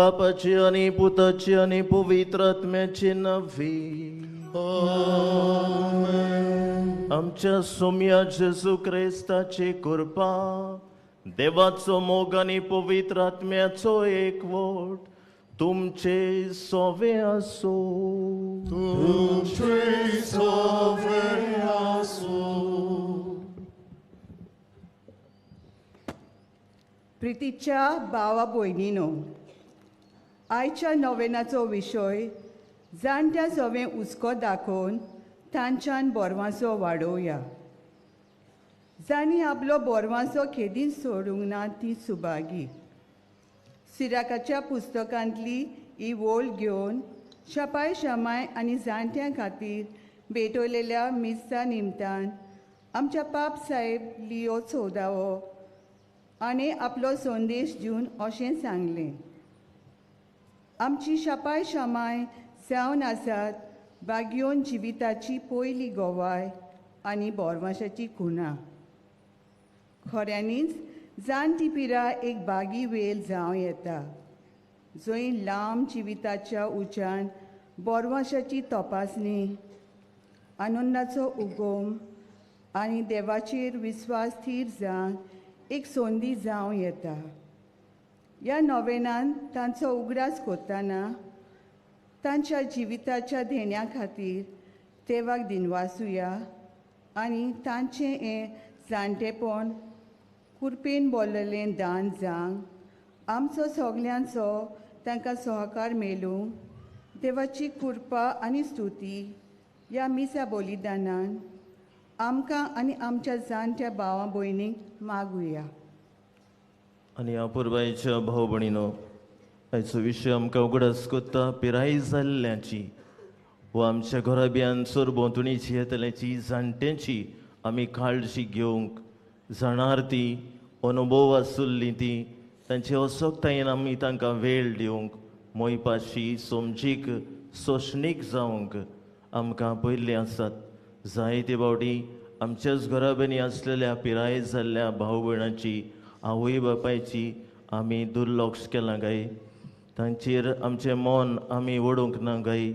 बापाची आणि पुताची आणि पवित्र आत्म्याची नवी. आमच्या सोम्या जेजू ख्रिस्ताची कृपा, देवाचो मोग आणि पवित्र आत्म्याचो एकवट तुमचे सोवे असो. तुमचे सोवे असो. प्रितीच्या भावा भयणीनो, आयच्या नोवेनाचो विशय जाणट्या सवें हुस्को दाखोवन तांच्यान बोरवांचो वाडोवया. जाणी आपलो बोरवांचो खेदीन सोडूंक ना ती सुभागी. सिराकाच्या पुस्तकांतली ही वोळ घेवन शपाय शमाय आनी जाणट्यां खातीर भेटवलेल्या मिस्ता निमतान आमच्या पाप साहेब लियो 14 आनी आपलो संदेश दिवन अशें सांगलें: आमची शपाय शमाय जावन आसात बागयोन जिविताची पयली गोवाय आनी बोरवांशाची खुणां. खऱ्यांनीच जाणटी पिरा एक बागी वेल जावं येता, जंय लांब जिविताच्या उज्यान बोरवांशाची तपासणी, आनंदाचो उगम आनी देवाचेर विस्वास थीर जावन एक संदी जावं येता. ह्या नोवेनान तांचो उगडास कोत्ताना तांच्या जिविताच्या धेण्या खातीर देवाक दिनवासुया आनी तांचें हें जाणटेपण कुरपेन बोल्लेलें दान जावंक आमचो सगल्यांचो तांकां सहकार मेळूंक देवाची कृपा आनी स्तुती ह्या मिसा बलिदानान आमकां आनी आमच्या जाणट्या भावां भयणींक मागुया. आनी अपुरबायेच्या भाव भयणीनो, आयचो विशय आमकां उगडास कोत्ता पिराय जाल्ल्याची वा आमच्या घराब्यान सरभोंवतणीची येतल्याची जाणट्यांची आमी काळजी घेवंक जाणार ती अनुभव आसुल्ली ती तांचे असोकतायेन आमी तांकां वेळ दिवंक मोयपाशी समजीक सोशणीक जावंक आमकां पयल्ले आसात. जायते फावटी आमच्याच घराबेनी आसलेल्या पिराय जाल्ल्या भाव भयणांची आवय बापायची आमी दुर्लक्ष केलां गाय, तांचेर आमचें मन आमी ओडूंक ना गाय.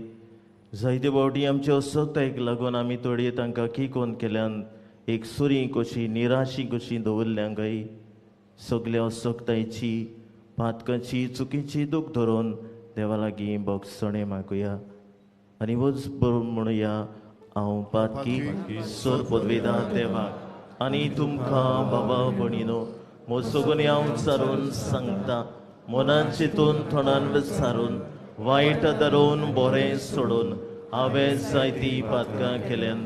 जायते फावटी आमच्या असोकतायेक लागून आमी थोडी तांकां किकोन केल्यान एक सुरी कशी निराशी कशी दवरल्या गाय. सगल्या असोकतायची पातकांची चुकीची दूख धरून देवा लागीं बोगसणे मागुया आनी वच बरोवन म्हणुया: हांव पातकी सोर पदवेदार देवाक आनी तुमकां बाबा भयणीनो, म्हजो गुन्यांव हांव चारून सांगता. मनान चिंतून थोडान विचारून वायट धरून बरें सोडून हांवें जायतीं पातकां केल्यान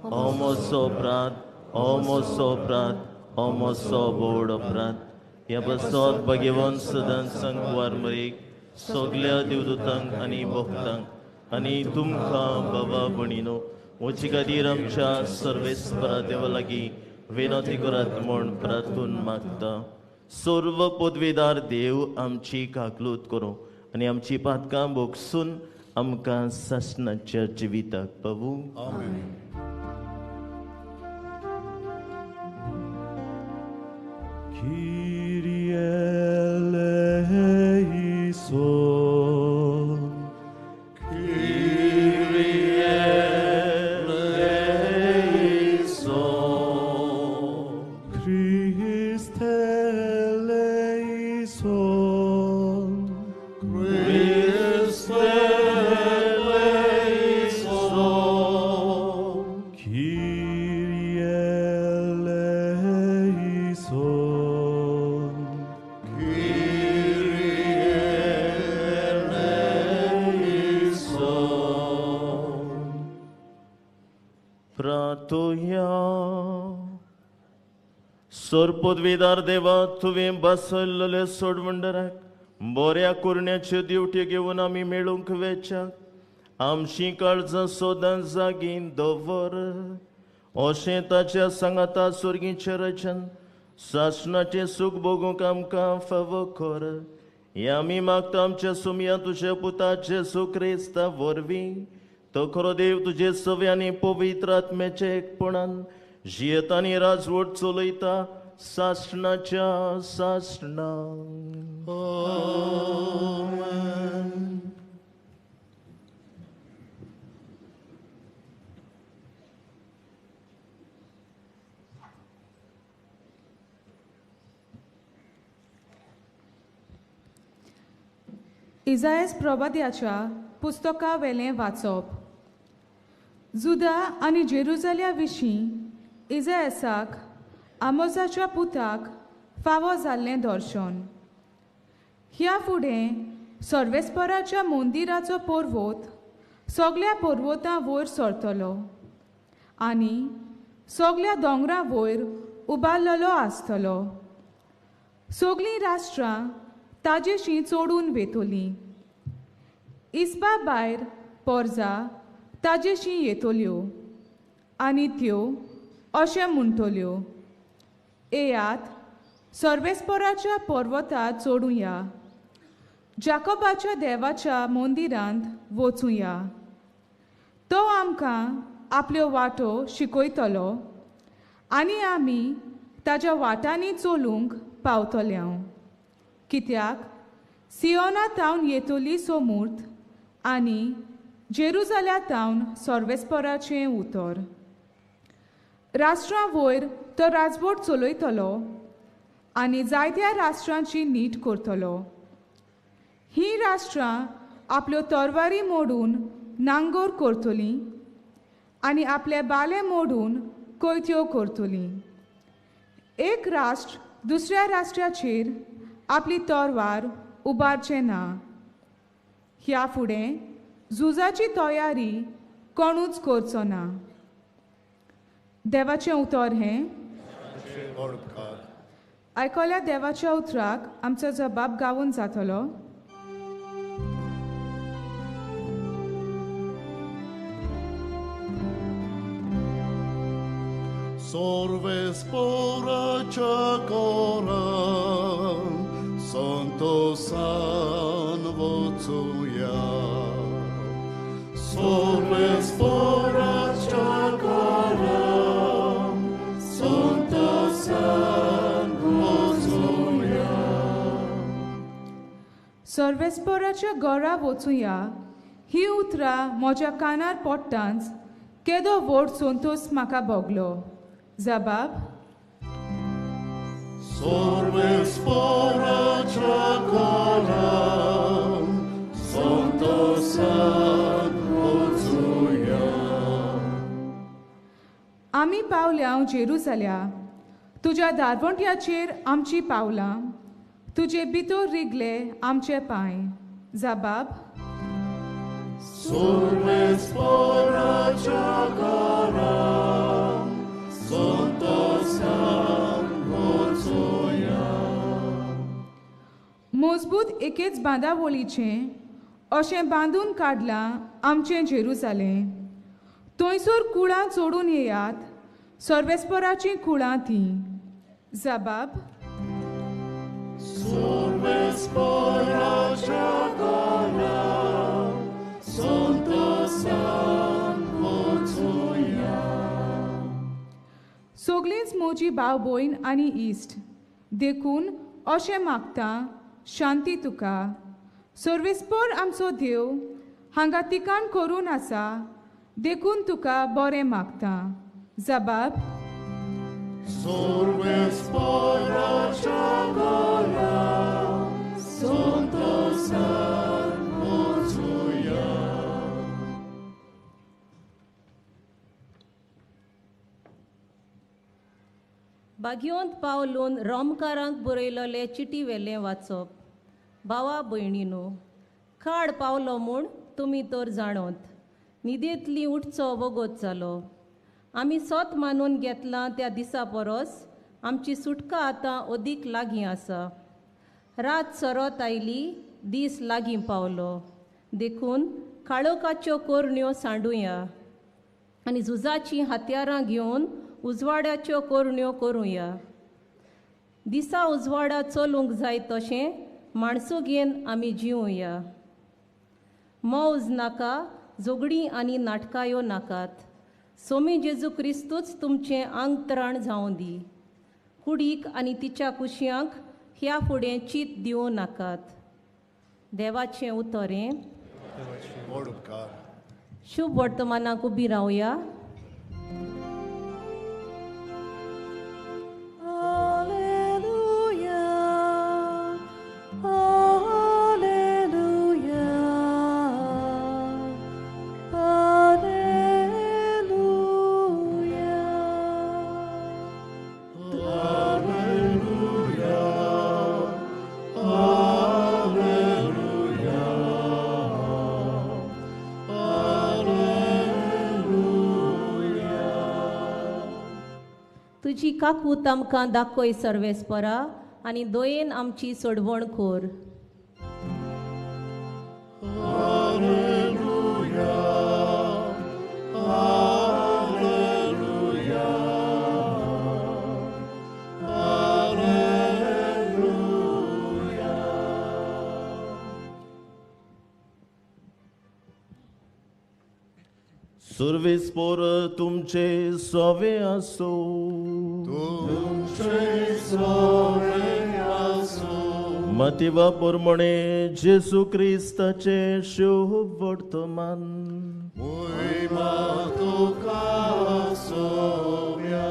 हो म्हजो अपराध, हो म्हजो अपराध, हो म्हजो व्हड अपराध. ह्या बसत भगवंत सदांच सांगवार मरेक सगल्या देवदूतांक आनी भक्तांक आनी तुमकां बाबा भयणीनो म्हजे खातीर आमच्या सर्वेस्परा देवा लागीं विनोती करात म्हूण प्रार्थून मागता. सर्व पदवेदार देव आमची काकलूत करूं आनी आमची पातकां भोगसून आमकां सासणाच्या जिविताक पावूं. आमेन. Kyrie eleison. Kyrie eleison. Christe eleison. Christe eleison. Kyrie eleison. प्रार्थुया. सोर पदवीदार देवा, तुवें बसयल्ले सोडवंडराक बऱ्या कुरण्याच्यो दिवट्यो घेवन आमी मेळूंक वेचाक आमची काळजां सोदां जागीं दवर. अशें ताच्या सांगाता सुर्गीच्या रचन सासणाचें सूख भोगूंक आमकां फावो कर. हें आमी मागता आमच्या सुमया तुज्या पुताचे जेजू क्रिस्ता वरवीं. तो खरो देव तुजे सवे आनी पवित्र आत्म्याच्या एकपणान जियेता आनी राजवट चलयता सासणाच्या सासणांक. इजायस प्रभाद्याच्या पुस्तका वेलें वाचप. जुदा आनी जेरुजल्या विशीं इजायसाक आमोसाच्या पुताक फावो जाल्लें दर्शन. ह्या फुडें सर्वेस्पराच्या मंदिराचो पर्वत सगळ्या पर्वतां वयर सरतलो आनी सगळ्या दोंगरां वयर उबारलेलो आसतलो. सगळीं राष्ट्रां ताजेशीं चोडून वेतलीं. इस्बा भायर पर्जा ताजेशीं येतल्यो आनी त्यो अशें म्हणटल्यो, येयात सर्वेस्पराच्या पर्वतार चोडुया, जाकोबाच्या देवाच्या मंदिरांत वचुया. तो आमकां आपल्यो वाटो शिकयतलो आनी आमी ताज्या वाटांनी चलूंक पावतल्यांव. कित्याक सियोना तावन येतली सोमूर्त आनी जेरुजल्या तावन सर्वेस्पराचें उतर. राष्ट्रां वयर तो राजवट चलयतलो आनी जायत्या राष्ट्रांची नीट करतलो. हीं राष्ट्रां आपल्यो तरवारी मोडून नांगोर करतलीं आनी आपले बाले मोडून कोयत्यो करतलीं. एक राष्ट्र दुसऱ्या राष्ट्राचेर आपली तरवार उबारचें ना. ह्या फुडें झुजाची तयारी कोणूच करचो ना. देवाचें उतर हें. आयकल्या देवाच्या उतराक आमचो जबाब गावून जातलो. Sorvesporacia koran, Santosan vocuja. Sorvesporacia koran, Santosan vocuja. सर्वेस्पराच्या घरा वचुया ही उतरां म्हज्या कानार पडटांच केदो व्हड संतोश म्हाका भोगलो. जबाब. Sorvesporacia koran, Santosan vocuja. आमी पावल्या जेरुजल्या. तुज्या दारवंट्याचेर आमची पावलां. तुजे भितर रिगले आमचे पांय. जबाब. Sorvesporacia koran, Santosan vocuja. मजबूत एकेच बांदावळीचें अशें बांदून काडलां आमचें जेरुजालें. थंयसर कुळां चोडून येयात, सर्वेस्पराचीं कुळां तीं. जबाब. Sorvesporacia koran, Santosan vocuja. सगळींच म्हजी भाव भयण आनी इश्ट देखून अशें मागता, शांती तुका. सर्वेस्पर आमचो देव हांगा तिकाण करून आसा देखून तुका बरें मागता. जबाब. Sorvesporacia koran, Santosan vocuja. बागयोंत पावलून रोमकारांक बरयलोले चिटी वेलें वाचप. भावा भयणीनो, खाड पावलो म्हूण तुमी तर जाणोत. न्हिदेंतली उठचो वगत जालो. आमी सोत मानून घेतलां त्या दिसा परस आमची सुटका आतां अदीक लागीं आसा. रात सरत आयली, दीस लागीं पावलो. देखून काळोखाच्यो कोरण्यो सांडुया आनी झुजाचीं हात्यारां घेवन उजवाड्याच्यो कोरण्यो करुया. दिसा उजवाडा चलूंक जाय तशें माणसुगेन आमी जिवुया. मौज नाका, झगडीं आनी नाटकायो नाकात. सोमी जेजू क्रिस्तूच तुमचें आंगत्राण जावं दी. कुडीक आनी तिच्या कुशयांक ह्या फुडें चीत दिवं नाकात. देवाचें उतरें. शुभ वर्तमानाक उबी रावया. Hallelujah, hallelujah. तुजी काकूत आमकां दाखय सर्वेस्परा आनी दोयेन आमची सोडवण कोर. सर्वेस्पोर तुमचे सोवे आसो. तुमचे सोवे आसो. मतिवा पोरमणे जेसू क्रिस्ताचे शुभ वर्तमान. महिमा तुका सोव्या.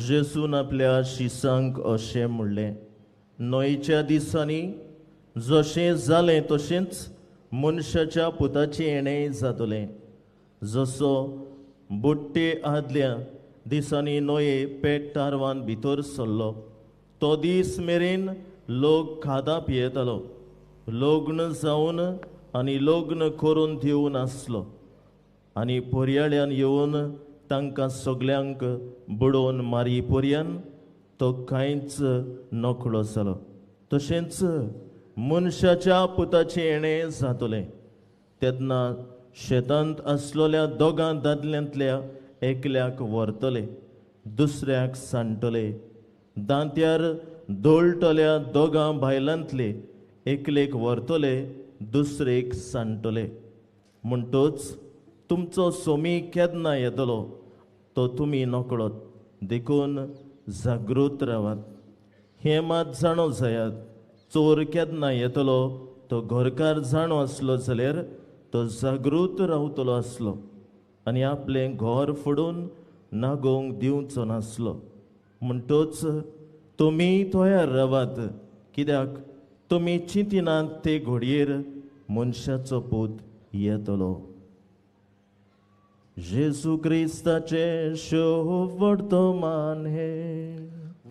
जेसून आपल्या शिसांक अशें म्हणलें, नोयच्या दिसांनी जशें जालें तशेंच मनशाच्या पुताचें येणें जातलें. जसो बुट्टे आदल्या दिसांनी नोये पेट तारवान भितर सरलो, तो दीस मेरेन लोक खाता पियेतालो, लग्न जावन आनी लग्न करून दिवन आसलो, आनी पर्याळ्यान येवन तांकां सगल्यांक बुडोवन मारी पर्यान तो कांयच नकळो जालो. तशेंच मनशाच्या पुताचें येणें जातलें. तेन्ना शेतांत आसलोल्या दोगां दादल्यांतल्या एकल्याक व्हरतले, दुसऱ्याक सांडटले. दांत्यार दोळटल्या दोगां बायलांतले एकलेक व्हरतले, दुसरेक सांडटले. म्हणटच तुमचो सोमी केन्ना येतलो तो तुमी नकळोत, देखून जागृत रावात. हें मात जाणो जायात, चोर केन्ना येतलो तो घरकार जाणो आसलो जाल्यार तो जागृत रावतलो आसलो आनी आपलें घर फोडून नागोंक दिवचो नासलो. म्हणटच तुमी तयार रावात, कित्याक तुमी चिंतिनात ते घडयेर मनशाचो पूत येतलो. जेसू क्रिस्ताचे शुभ वर्तमान हे.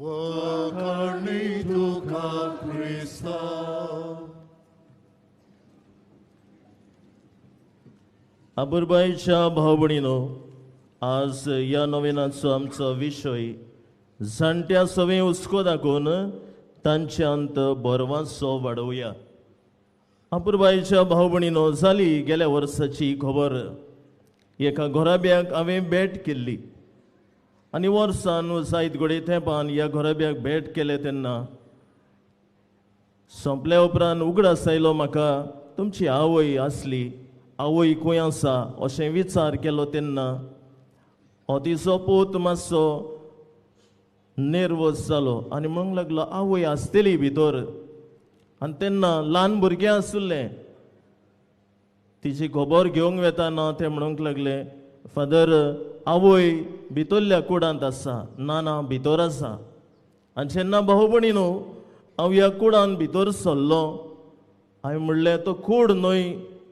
वखणी तुका क्रिस्ता. आपुरबायेच्या भाव भयणीनो, आज ह्या नोवेनाचो आमचो विशय जाणट्या सवय हुस्को दाखोवन तांच्यांत बरवासो वाडोवया. आपुरबायेच्या भाव भयणीनो, जाली गेल्या वर्साची खबर. एका घोराब्याक हांवें भेट केल्ली आनी वर्सान जायत घोडे तेंपान ह्या घोराब्याक भेट केले तेन्ना सोंपल्या उपरांत उगडास आयलो म्हाका, तुमची आवय आसली, आवय खंय आसा अशें विचार केलो तेन्ना हो तिचो पूत मातसो नेर्वस जालो आनी म्हणूंक लागलो आवय आसतली भितर. आनी तेन्ना ल्हान भुरगें आसुल्लें, तिची खबर घेवंक वेताना ते म्हणूंक लागले, फादर आवय भितरल्या कुडांत आसा. ना भितर आसा. आनी जेन्ना भाऊ भयणीनो हांव ह्या कुडांत भितर सरलो, हांवें म्हणलें तो कूड न्हय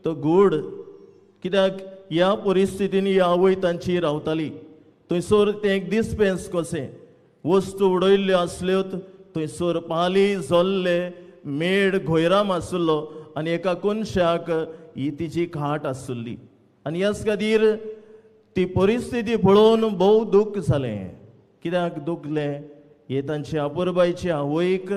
तो गूड, कित्याक ह्या परिस्थितीन ही आवय तांची रावताली. थंयसर तें एक डिस्पेन्स कशें, वस्तू उडयल्ल्यो आसल्योत, थंयसर पाली जल्ले, मेड घोयराम आसुल्लो आनी एका कोनशाक ही तिची खाट आसुल्ली. आनी ह्याच खातीर ती परिस्थिती पळोवन भोव दूख जालें. कित्याक दुखलें, हे तांचे आपुरबायचे आवयक,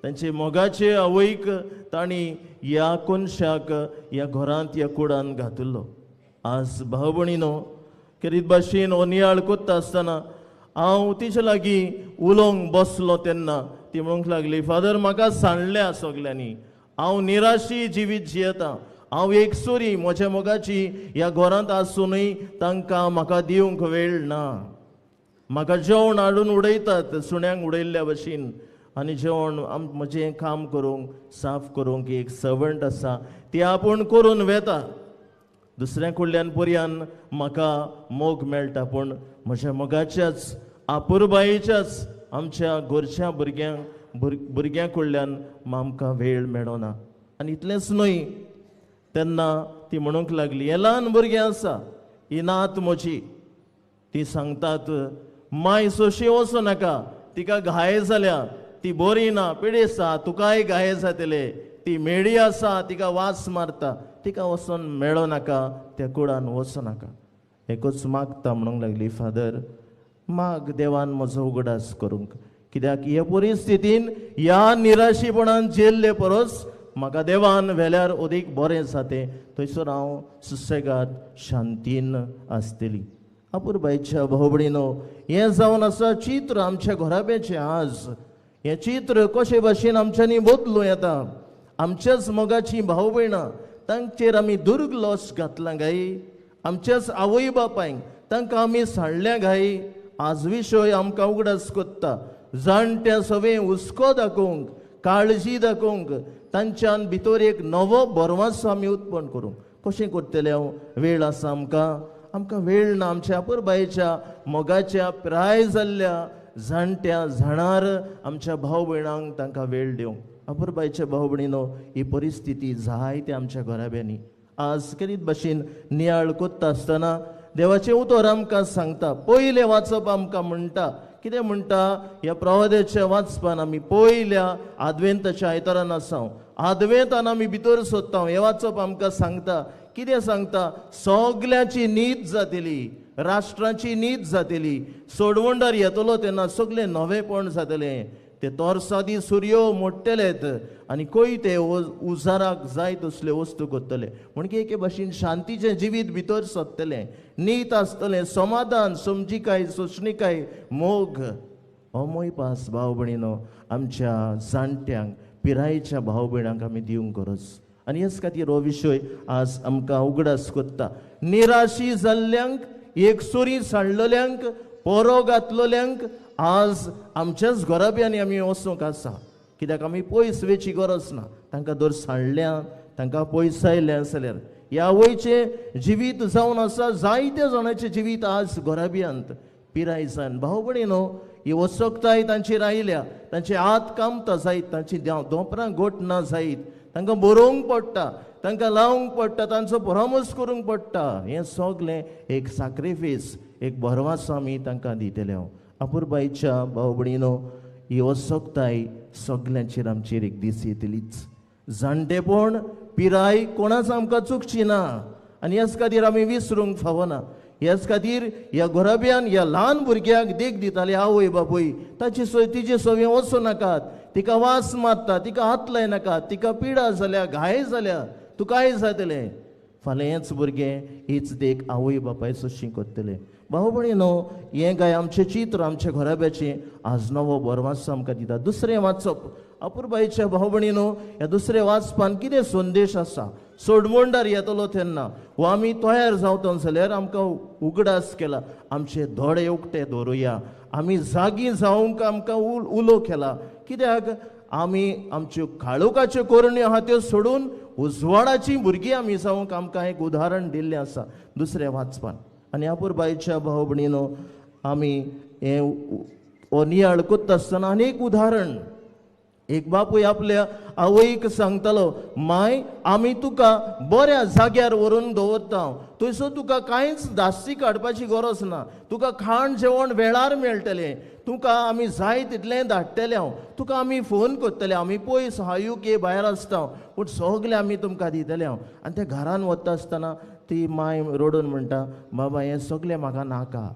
तांचे मोगाचे आवयक तांणी ह्या कोनशाक ह्या घरांत ह्या कुडांत घातिल्लो. आज भाव भयणीनो, केरीत भाशेन हो नियाळ कोत्ता आसतना हांव तिचे लागीं उलोवंक बसलो तेन्ना ती म्हणूंक लागली, फादर म्हाका सांडल्या सगल्यांनी, हांव निराशी जिवीत जियेतां. हांव एकसुरी म्हज्या मोगाची ह्या घरांत आसूनय तांकां म्हाका दिवंक वेळ ना. म्हाका जेवण हाडून उडयतात सुण्यांक उडयल्ल्या भशेन, आनी जेवण म्हजें काम करूंक साफ करूंक एक सर्वंट आसा ती आपूण करून वेता. दुसऱ्या कडल्यान पर्यान म्हाका मोग मेळटा, पूण म्हज्या मोगाच्याच आपुरबायेच्याच आमच्या घरच्या भुरग्यां कडल्यान आमकां वेळ मेळना. आनी इतलेंच न्हय, तेन्ना ती म्हणूंक लागली, हे ल्हान भुरगें आसा, ही नात म्हजी. ती सांगतात, माय सोशी वचो नाका, तिका घाय जाल्या, ती बरी ना, पिडेसा, तुकाय घाय जातले, ती मेडी आसा, तिका वास मारता, तिका वचोन मेळो नाका, त्या कुडान वचो नाका. एकूच मागता म्हणूंक लागली, फादर माग देवान म्हजो उगडास करूंक, कित्याक हे परिस्थितीन ह्या निराशीपणान जेल्ले परस म्हाका देवान व्हेल्यार अदीक बरें जातें, थंयसर हांव सुसेगाद शांतीन आसतली. अपुरबायच्या भाव भयणीनो, हें जावन आसा चित्र आमच्या घोराब्याचें. आज हें चित्र कशे भाशेन आमच्यांनी बदलूं येता. आमच्याच मोगाची भाव भयणां, तांचेर आमी दुर्गलोश घातला गाय. आमच्याच आवय बापायक तांकां आमी सांडल्या गाय. आज विशय आमकां उगडास कोत्ता. जाणट्या सगळे हुस्को दाखोवंक, काळजी दाखोवंक, तांच्यान भितर एक नवो बरवासो आमी उत्पन्न करूंक कशें करतले हांव? वेळ आसा आमकां वेळ ना. आमच्या पुरबायेच्या मोगाच्या पिराय जाल्ल्या जाणट्या जाणार आमच्या भाव भयणांक तांकां वेळ दिवंक. अपुरबायच्या भाव भयणीनो, ही परिस्थिती जायते आमच्या घराब्यांनी आज करीत भाशेन नियाळ कोत्ता आसतना देवाचें उतर आमकां सांगता. पयलें वाचप आमकां म्हणटा, कितें म्हणटा? ह्या प्रवाद्याच्या वाचपान आमी पयल्या आदवेंताच्या आयतारान आसा, आदवेंतान आमी भितर सोदता. हें वाचप आमकां सांगता. कितें सांगता? सगल्याची नीत जातली, राष्ट्राची नीत जातली. सोडवंडार येतलो तेन्ना सगळें नवेपण जातलें. ते तोरसादी सूर्यो मोडटलेत आनी कोयते उजाराक जाय तसल्यो वस्तू करतले. म्हणजे एके भाशेन शांतीचें जिवीत भितर सोदतलें, नीत आसतलें, समाधान, समजिकाय, सोंसणिकाय, मोग. हो मोयपास भाव भयणीनो आमच्या जाणट्यांक, पिरायेच्या भाव भयणांक आमी दिवंक गरज. आनी हेच खातीर हो विशय आज आमकां उगडास कोत्ता. निराशी जाल्ल्यांक, एकसुरी सांडलेल्यांक, पोरो घातलेल्यांक आज आमच्याच घराब्यांनी आमी वचूंक आसा. कित्याक आमी पयस वेची गरज ना. तांकां जर सांडल्या, तांकां पयस आयलें जाल्यार ह्या वयचें जिवीत जावन आसा. जायत्या जाणांचें जिवीत आज घराब्यांत पिराय जावन. भाव भयणीनो, ही वसकताय तांचेर आयल्या, तांचे हात कामता जायत, तांची दोंपरां घोट ना जायत, तांकां बरोवंक पडटा, तांकां लावंक पडटा, तांचो परामर्श करूंक पडटा. हें सगलें एक सॅक्रिफीस, एक बरवासो आमी तांकां दितले. अपुरबायच्या भाव भयणीनो, ही वसकताय सगल्यांचेर आमचेर एक दीस येतलीच. जाणटेपण, पिराय कोणाच आमकां चुकची ना. आनी ह्याच खातीर आमी विसरूंक फावना. ह्याच खातीर ह्या घोराब्यान ह्या ल्हान भुरग्याक देख दिताले आवय बापूय, ताची तिचे सवय वचूं नाकात, तिका वास मारता, तिका हात लायनाकात, तिका पिडा जाल्या, घाय जाल्या, तुका काय जातलें? फाल्यां हेंच भुरगें, हीच देख आवय बापाय सशी करतले. भाव भयणीनो, हें काय आमचें चित्र आमच्या घराब्याचें आज नवो बरवासो आमकां दिता. दुसरें वाचप. अपुरबायच्या भाव भयणीनो, ह्या दुसरें वाचपान कितें संदेश आसा? सोडवंडार येतलो तेन्ना वो आमी तयार जावता जाल्यार आमकां उगडास केला. आमचे दोळे उक्ते दवरुया. आमी जागी जावंक आमकां उलो केला. कित्याक? आमी आमच्यो काळोखाच्यो कोरण्यो आहा त्यो सोडून उजवाडाची भुरगीं आमी जावंक आमकां एक उदाहरण दिल्लें आसा दुसऱ्या वाचपान. आनी अपुरबायच्या भाव भयणीनो, आमी हें नियाळ कोत्ता आसतना आनीक उदाहरण. एक बापूय आपल्या आवयक सांगतालो, माय, आमी तुका बऱ्या जाग्यार व्हरून दवरता, थंयसर तुका कांयच धास्ती काडपाची गरज ना, तुका खाण जेवण वेळार मेळटलें, तुका आमी जाय तितलें धाडटले, तुका आमी फोन करतले, आमी पयस हायूक भायर आसता, पूण सगलें आमी तुमकां दितले. आनी त्या घरान वता आसतना ती माय रडून म्हणटा, बाबा हें सगलें म्हाका नाका,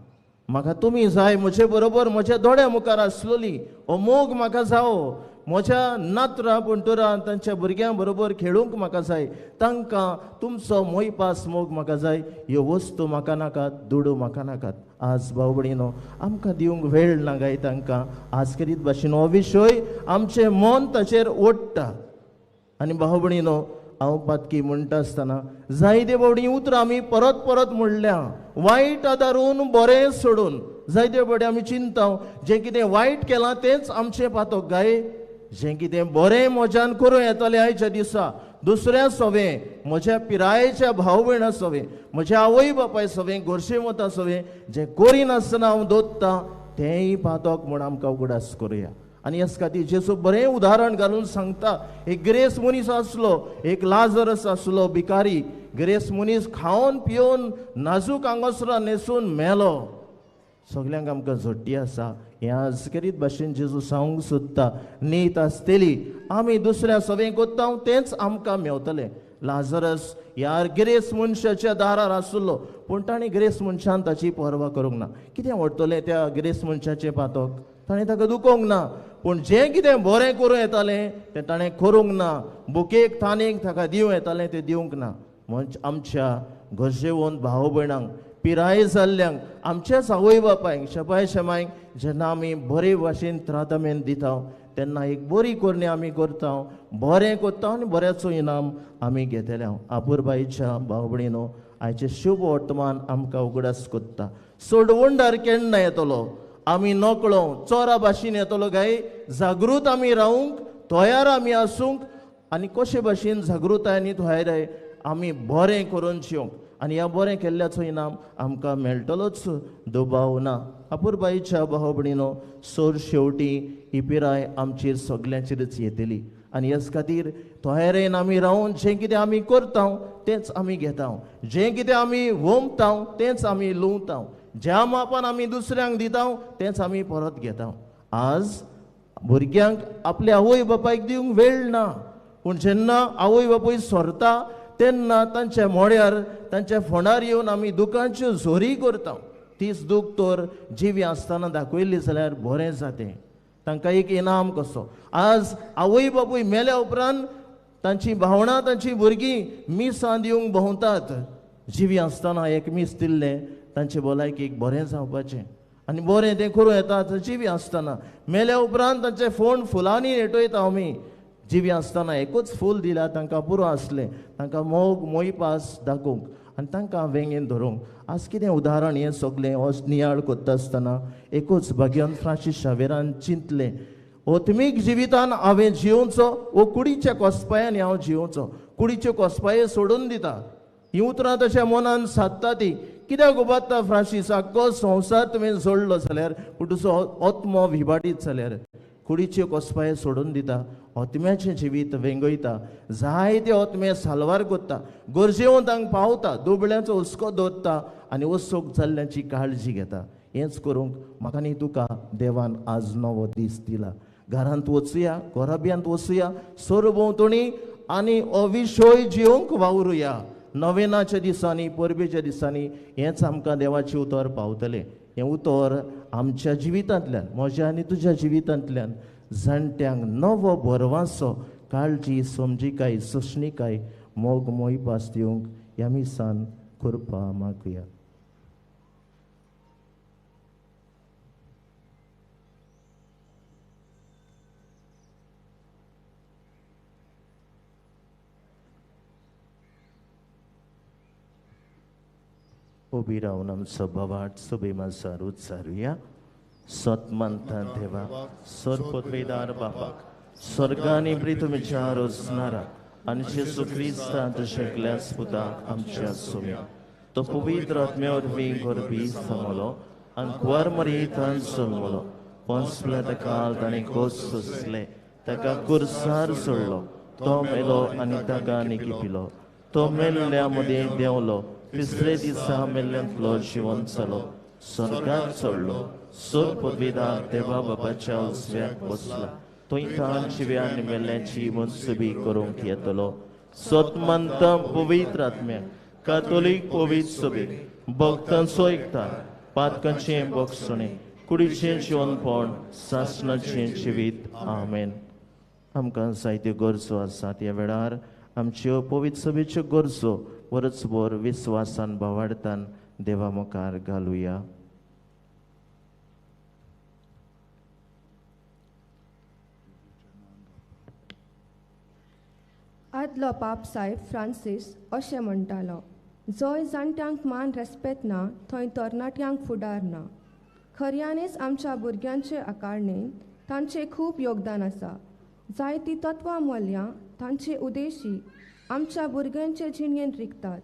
म्हाका तुमी जाय, म्हजे बरोबर म्हज्या दोळ्या मुखार आसलोली हो मोग म्हाका जावो, म्हज्या नातरां पुंटुरां तांच्या भुरग्यां बरोबर खेळूंक म्हाका जाय, तांकां तुमचो मोयपास मोग म्हाका जाय, ह्यो वस्तू म्हाका नाकात, दुडू म्हाका नाकात. आज भाव भयणीनो, आमकां दिवंक वेळ ना गाय तांकां. आज करीत भाशेन हो विशय आमचें मन ताचेर ओडटा. आनी भाव भयणीनो, हांव पातकी म्हणटा आसतना जायते बावडी उतरां आमी परत परत म्हणल्या, वायट आदारून बरें सोडून. जायते फावटी आमी चिंता जें कितें वायट केलां तेंच आमचें पातक गाय, जें कितें बरें म्हज्यान करूं येतलें आयच्या दिसा, दुसऱ्या सवें, म्हज्या पिरायेच्या भाव भयणां सवें, म्हज्या आवय बापाय सवें, घरचे वता सवें, जें करिनासतना हांव दोत्ता तेंय पातक म्हूण आमकां उगडास करुया. आनी ह्याच खातीर जेजू बरें उदाहरण घालून सांगता. एक ग्रेस मनीस आसलो, एक लाजरस आसलो भिकारी. ग्रेस मनीस खावन पिवन नाजूक आंगसरां न्हेसून मेलो. सगल्यांक आमकां झोट्टी आसा. हें आज करीत भाशेन जेजू सांगूंक सोदता, नीत आसतली आमी दुसऱ्या सवें कोत्ता तेंच आमकां मेवतलें. लाजरस ह्या गिरेस मनशाच्या दारार आसलो, पूण ताणें गिरेस मनशान ताची पर्वा करूंक ना. कितें व्हरतलें त्या गिरेस मनशाचें पातक? ताणें ताका दुखोवंक ना. पूण जें कितें बरें करूं येतालें तें ताणें करूंक ना. बुकेक थानेक ताका दिवं येतालें तें दिवंक ना. म्हणजे आमच्या गरजेवंत भाव भयणांक, पिराये जाल्ल्यांक, आमच्याच आवय बापायक, शपाय शमायक जेन्ना आमी बरे भाशेन त्रातमेंत दिता तेन्ना एक बरी कोरणी आमी करता, बरें करता आनी बऱ्याचो इनाम आमी घेतल्या. आपुरबाईच्या भाव भयणीनो, आयचें शुभ वर्तमान आमकां उगडास कोत्ता. सोडवंडार केन्ना येतलो? आमी नकळो चोरा भाशेन येतलो काय? जागृत आमी रावूंक, तयार आमी आसूंक आनी कशे भाशेन जागृताय आनी तयाराय आमी बरें करून जिवंक आनी ह्या बरें केल्ल्याचो इनाम आमकां मेळटलोच दुबाव ना. आपुरबाईच्या भाव भयणीनो, सोर शेवटी ही पिराय आमचेर सगल्यांचेरच येतली आनी ह्याच खातीर तयारेन आमी रावून जें कितें आमी करता तेंच आमी घेता, जें कितें आमी वोमता तेंच आमी लुवता, ज्या मापान आमी दुसऱ्यांक दिता तेंच आमी परत घेता. आज भुरग्यांक आपल्या आवय बापायक दिवंक वेळ ना, पूण जेन्ना आवय बापूय सोरता तेन्ना तांच्या मोड्यार तांच्या फोंडार येवन आमी दुखांच्यो झोरी करता. तीच दूख तर जिवी आसतना दाखयली जाल्यार बरें जातें. तांकां एक इनाम कसो. आज आवय बापूय मेल्या उपरांत तांची भावणां, तांची भुरगीं मिसां दिवंक भोंवतात. जिवी आसतना एक मीस दिल्लें तांचे भलायकेक बरें जावपाचें आनी बरें तें करूं येतात जिवी आसतना. मेल्या उपरांत तांचे फोंड फुलांनी नेटयता आमी. जिवी आसतना एकूच फूल दिल्यार तांकां पुरो आसलें, तांकां मोग मोयपास दाखोवंक आनी तांकां वेंगेन धरूंक. आज कितें उदाहरण हें सगलें नियाळ कोत्ता आसतना एकूच भगवंत फ्रांसीस शावेरान चिंतलें, ओत्मीक जिवितान हांवें जिवोवचो वो कुडीच्या कोसपायांनी हांव जिवोवचो? कुडीच्यो कोसपायो सोडून दिता. हीं उतरां ताच्या मनान सादता ती. कित्याक उबारता फ्रांसीस? आख्खो संवसार तुवें जोडलो जाल्यार पूण तुजो ओत्मो विबाडीत जाल्यार कुडीच्यो कोसपायो सोडून दिता, ओत्म्याचें जिवीत वेंगयता, जायते ओत्मे साल्वार कोत्ता, गरजेवंतांक पावता, दुबळ्यांचो हुस्को दवरता आनी वसोक जाल्ल्यांची काळजी घेता. हेंच करूंक म्हाका न्ही तुका देवान आज नवो दीस दिला. घरांत वचुया, घोराब्यांत वचुया, सरभोंवतणी आनी अविशय जिवंक वावरुया. नवेनाच्या दिसांनी, परबेच्या दिसांनी हेंच आमकां देवाचें उतर पावतलें. हें उतर आमच्या जिवितांतल्यान, म्हज्या आनी तुज्या जिवितांतल्यान जाणट्यांक नवो भरवासो, काळजी, समजिकाय, सोंसणीकाय, मोग मोयपास दिवंक ह्या मिसान करपा मागुया. उबी रावन आमचो बोवाट सुबेमासार उच्चारुया. सतमंता देवा, सर्वपदवेदार बापाक, स्वर्गांनी प्रितुमीच्या रोजनारा आनी जेजू क्रिस्तांत शेकल्यास पुताक आमच्या सुम्या. तो पवित्र आत्म्या वरवीं घडपी समलो आनी कुवार मरयेंतान जल्मलो. पोंस पिलाताकाल ताणें कोस सोंसले, ताका कुर्सार सोडलो. तो मेलो आनी ताका निकिपिलो. तो मेल्ल्या मदीं देंवलो, तिसरे दिसा मेल्ल्यांतलो जिवंत जालो. स्वर्गांत चडलो, सोर पदवीदार देवा बापाच्या उजव्याक बसला. तो इथान जिव्यांनी मेल्ल्यांची मनसुबी करूंक येतलो. सतमंत पवित्र आत्म्या, कातोलीक पवित्र सभेक, भक्तांचो एकठाण, पातकांचें भोगसणें, कुडीचें जिवनपण, सासणाचें जिवीत. आमेन. आमकां जायत्यो गरजो आसात. ह्या वेळार आमच्यो पवित्र सभेच्यो गरजो वर्सभर विस्वासान भावार्थान देवा मुखार घालुया. आदलो पाप साहेब फ्रांसीस अशें म्हणटालो, जंय जाणट्यांक मान रेस्पेद ना थंय तरणाट्यांक फुडार ना. खऱ्यांनीच आमच्या भुरग्यांचे आकारणेन तांचें खूब योगदान आसा. जायतीं तत्वां मोल्ल्यां तांचे उदेशी आमच्या भुरग्यांचे जिणेंत रिकतात.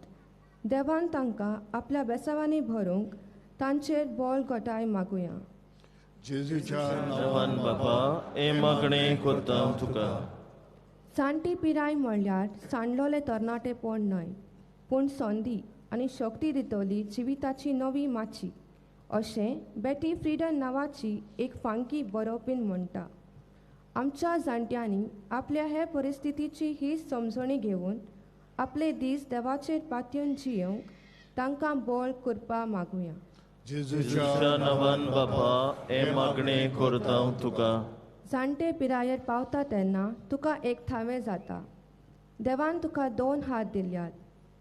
देवान तांकां आपल्या बेसावांनी भरूंक तांचेर बोल घोटाय मागुया. जेजूच्या देवान बापा, हे मागणें करता तुका. जाणटी पिराय म्हणल्यार सांडलोले तरणाटेपण न्हय, पूण संदी आनी शक्ती दितली जिविताची नवी माची, अशें बेटी फ्रिडन नांवाची एक फांकी बरोवपीन म्हणटा. आमच्या जाणट्यांनी आपल्या हे परिस्थितीची ही समजणी घेवन आपले दीस देवाचेर पातयेवन जियोंक तांकां बळ करपा मागुया. जेजूच्या नांवान बापा हे मागणें करता तुका. जाणटे पिरायेर पावता तेन्ना तुका एक थावें जाता. देवान तुका 2 हात दिल्यात,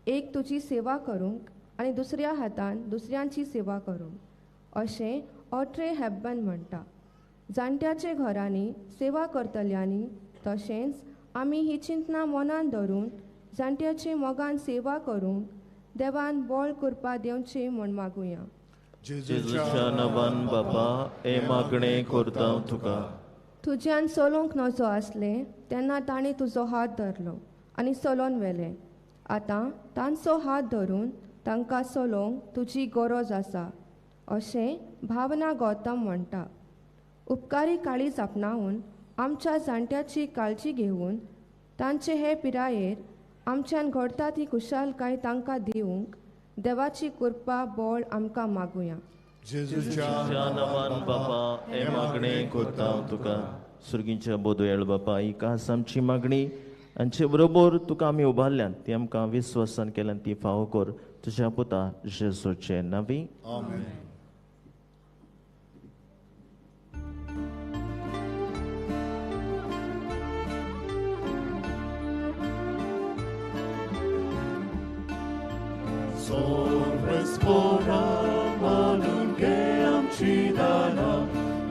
एक तुजी सेवा करूंक आनी दुसऱ्या हातान दुसऱ्यांची सेवा करूंक, अशें ऑड्रे हेपबर्न म्हणटा. जाणट्याचे घरांनी सेवा करतल्यांनी तशेंच आमी ही चिंतना मनान धरून जाणट्याचे मोगान सेवा करूंक देवान बळ करपा दिवचें म्हूण मागुया. जेजूच्या नांवान बापा हे मागणें करता तुका. तुज्यान चलोवंक नजो आसलें तेन्ना ताणें तुजो हात धरलो आनी चलोवन व्हेलें. आतां तांचो हात धरून तांकां चलोवंक तुजी गरज आसा, अशें भावना गौतम म्हणटा. उपकारी काळीज आपणावून आमच्या जाणट्याची काळजी घेवन तांचे हे पिरायेर आमच्यान घडटा ती खुशालकाय तांकां दिवंक देवाची कृपा बळ आमकां मागुया. जेजूच्या नांवान बापा हे मागणें करता तुका. सुर्गीच्या बोदयाळ बापा ही खास आमची मागणी आमचे बरोबर तुका आमी उबारल्यान ती आमकां विस्वासान केल्यान ती फावो कर तुज्या पुता जेजूचे नांवी. आमेन. Sorvespora manunge amchidana,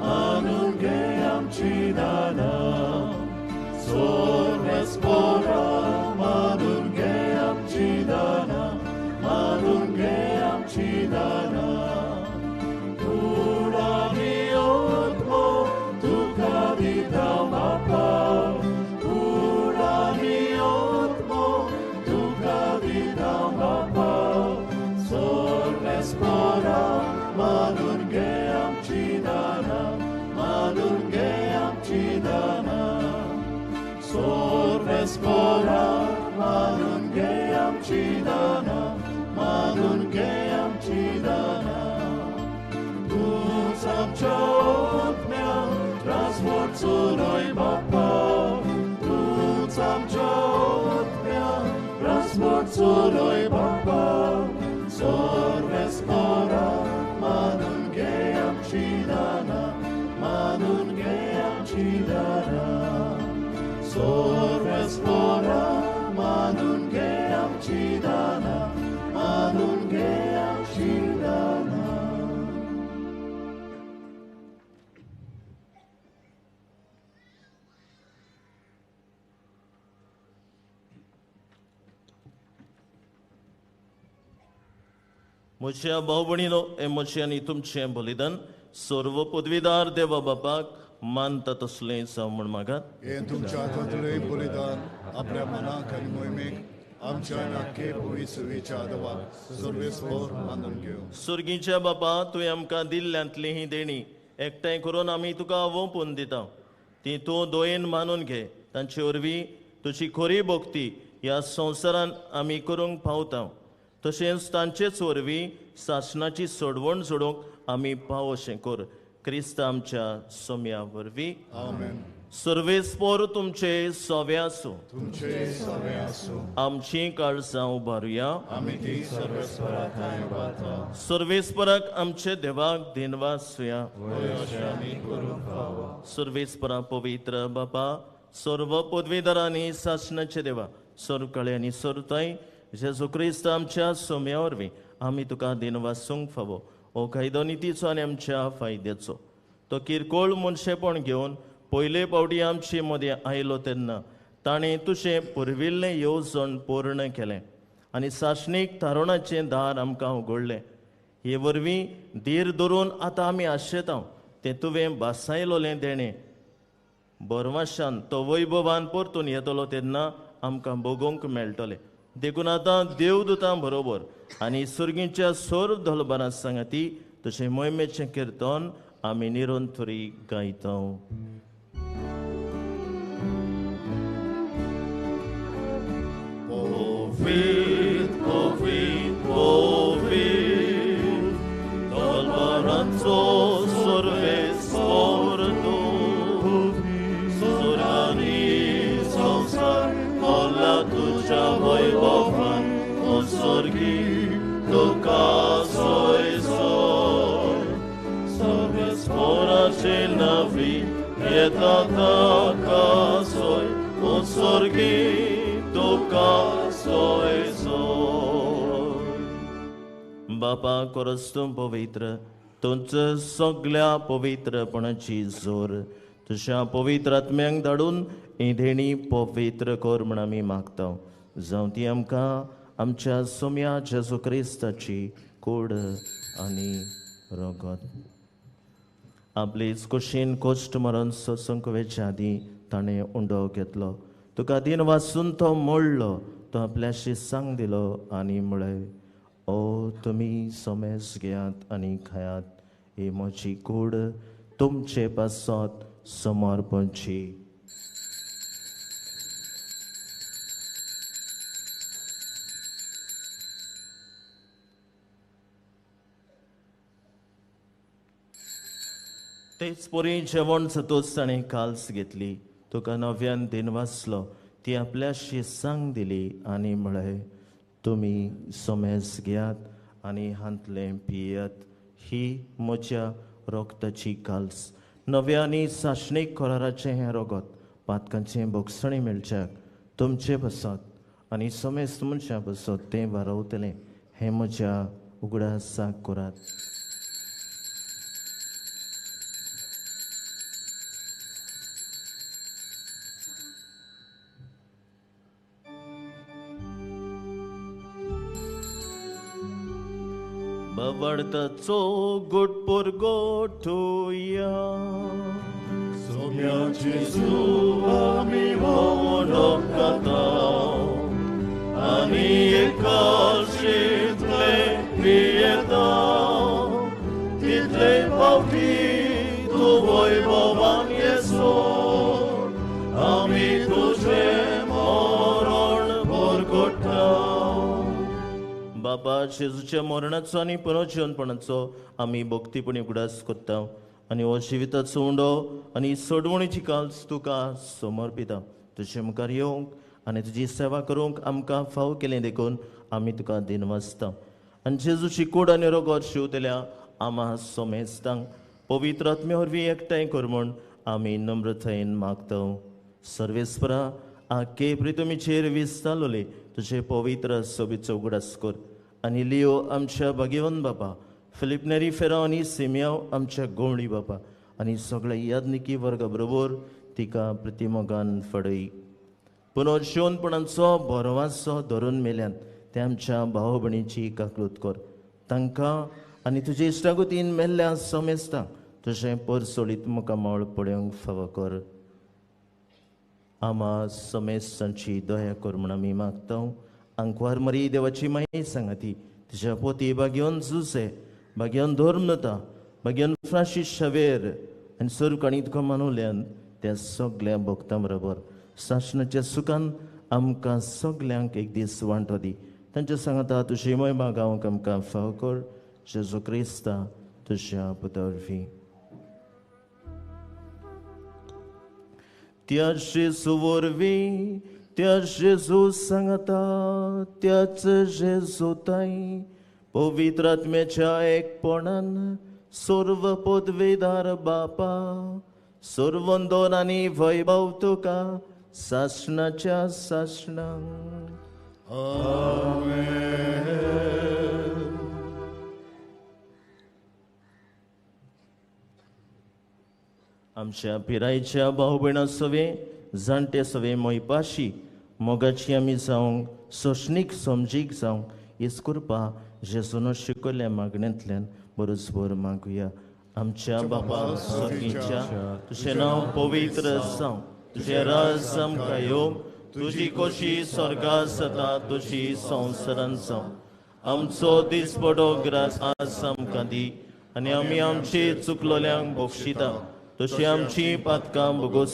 manunge amchidana. Sorvespora manunge amchidana, manunge amchidana. Urami otmo tuka vidam bapa, urami otmo tuka vidam bapa. Sorvespora manunge amchidana, manunge amchidana. Sorvespora manunge amchidana, manunge amchidana. Tu samchotmia transportsuroi bapa, tu samchotmia transportsuroi bapa. Sorvespora manunge amchidana, manunge amchidana. Sorvespora manunge amchidana, manunge amchidana. म्हज्या भाव भणीनो हे म्हजें आनी तुमचें बलिदान सर्व पदवीदार देवा बापाक मानता तसलें जावं म्हूण मागात. हे तुमच्या हातांतलें बलिदान आपल्या मनाक आनी मोहिमेक आमच्या नाके पवित्र विचारवा सर्वेस्वर मानून घेवं. सुर्गीच्या बापा तुवें आमकां दिल्ल्यांतली ही देणी एकठांय करून आमी तुका वोंपून दिता. ती तूं दोयेन मानून घे. तांचे वरवीं तुजी खरी भोक्ती ह्या संवसारान आमी करूंक पावता. तशेंच तांचेच वरवीं शासनाची सोडवण सोडूंक आमी पाव अशें कर. क्रिस्त आमच्या सोम्या वरवीं. आमेन. सर्वेस्पोर तुमचे सोवे आसूं. तुमचे सवे आसूं. आमची काळजां उबारुया. आमी ती सर्वेस्परांत उबारता. सर्वेस्पराक आमचे देवाक दिनवासुया. अशें आमी करूंक फावो. सर्वेस्परा पवित्र बापा सर्व पदवीदारांनी शासनाचे देवा सर्वकाळी आनी सर्वताय जेजू क्रिस्त आमच्या सोम्या वरवीं आमी तुका दिनवासूंक फावो. हो कायदो नितीचो आनी आमच्या फायद्याचो. तो किरकोळ मनशेपण घेवन पयले फावटी आमचे मदें आयलो तेन्ना ताणें तुजें पुरविल्लें येवजण पूर्ण केलें आनी शासनीक तारुणाचें दार आमकां उगडलें. हे वरवीं धीर धरून आतां आमी आशेता तें तुवें बासायलोलें देणें बरवाशान तो वैभवान परतून येतलो तेन्ना आमकां भोगूंक मेळटलें. देखून आतां देवदूतां बरोबर आनी सुर्गीच्या सोर धोलबारां सांगाती तुजें मोहिमेचें किर्तन आमी निरंतरी गायता. Povit, povit, povit, dolbaranco sorvespor tu, surani संसार होला तुझ्या वैभव Pieta taka soy, o sorgi tuka soy soy. बापा कोरस तूं पवित्र, तुमचं सगळ्या पवित्रपणाची जोर तुझ्या पवित्र आत्म्यांक धाडून ही देणी पवित्र कर म्हण आमी मागता. जावं ती आमकां आमच्या सोम्या जेजू क्रिस्ताची कूड आनी रगत. आपलीच कुशीन कोश्ट मरण सत्संग वेच्या आदी ताणें उंडो घेतलो. तुका दिन वाचून तो मोडलो, तो आपल्याशी सांग दिलो आनी म्हळें, ओ तुमी सोमेस घेयात आनी खायात, ही म्हजी कूड तुमचे पासत समर्पणची. तेच पोरी जेवण जातूच ताणें काल्स घेतली. तुका नव्यान दिन वाचलो, ती आपल्याशी सांग दिली आनी म्हळें, तुमी सोमेस घेयात आनी हांतलें पियेयात, ही म्हज्या रोगताची काल्स. नव्या आनी साशणीक कराराचें हें रगत पातकांचें भोगसणी मेळच्याक तुमचे बसत आनी सोमेस मनशा बसत तें वारवतलें, हें म्हज्या उगडासाक करात. Bavartaco gut por gotuja. Sonia Jesu ami Monokata. Ani ekalshitle pieta. Title pavki tu vojvovan Jesu. Ami tuže moron por gota. बापा जेजूच्या मरणाचो आनी पुनर्जीवनपणाचो आमी भक्तीपणी उगडास करता आनी हो जिविताचो उंडो आनी सोडवणीची काल्स तुका समर्पिता. तुजे मुखार येवंक आनी तुजी सेवा करूंक आमकां फाव केलें देखून आमी तुका दिन वाचता. आनी जेजूची कूड आनी रगत शिवतल्या आमा सोमेस्तांक पवित्र आत्मे वरवीं एकठांय कर म्हूण आमी नम्रतायेन मागता. सर्वेस्परा आख्खे प्रितुमीचेर विस्तारलोले तुजे पवित्र सोबीचो उगडास कर. आनी लियो आमच्या भाग्यवान बापा, फिलिप नेरी फेराव आनी सिमियाव आमच्या गोवणी बापा आनी सगळ्या यादनिकी वर्गा बरोबर तिका प्रतिमोगान फडय. पुनर्जीवनपणाचो बरोवासो धरून मेल्यान ते आमच्या भाव भयणीची काकलूत कर. तांकां आनी तुजे इश्टागुतीन मेल्ल्या सोमेस्तांक तुजें परसोळीत मुखामळ पळोवंक फावो कर. आमा सोमेस्तांची दया कर म्हूण आमी मागता. अंकवार मरी देवाची माई सांगाती तिच्या पोती भाग्यवन जुसे, भाग्यवन धोर्मता, भाग्यवन फ्रांसीस शावेर आनी सर्वकाणी तुका मानवल्यान त्या सगळ्या भक्तां बरोबर सासणाच्या सुखान आमकां सगल्यांक एक दीस वांटो दी. तांच्या सांगाता तुजी महिमा गावंक आमकां फाव कर. जेजू क्रिस्ता तुज्या पुता वरवीं. त्या जेजू वरवीं, त्या जेजू सांगता, त्याच जेजू ताई पवित्र आत्म्याच्या एकपणान सर्व पदवीदार बापा, सर्व वंदन आनी वैभव तुका सासणाच्या सासणांक. आमच्या पिरायेच्या भाव भयणां सवे, जाणटे सवे मोयपाशी मोगाची आमी जावंक, सोशणीक समजीक जावंक हीच कृपा जेजून शिकयल्या मागण्यांतल्यान बरोसभर मागुया. आमच्या बापा स्वर्गीच्या, तुजें नांव पवित्र जावं, तुजें राज आमकां येवं, तुजी खोशी स्वर्गांत जाता तशी संवसारांत जावं. आमचो दिसपडो ग्रास आज आमकां दी आनी आमी आमची चुकलोल्यांक बक्षिता तशी आमची पातकां भोगोस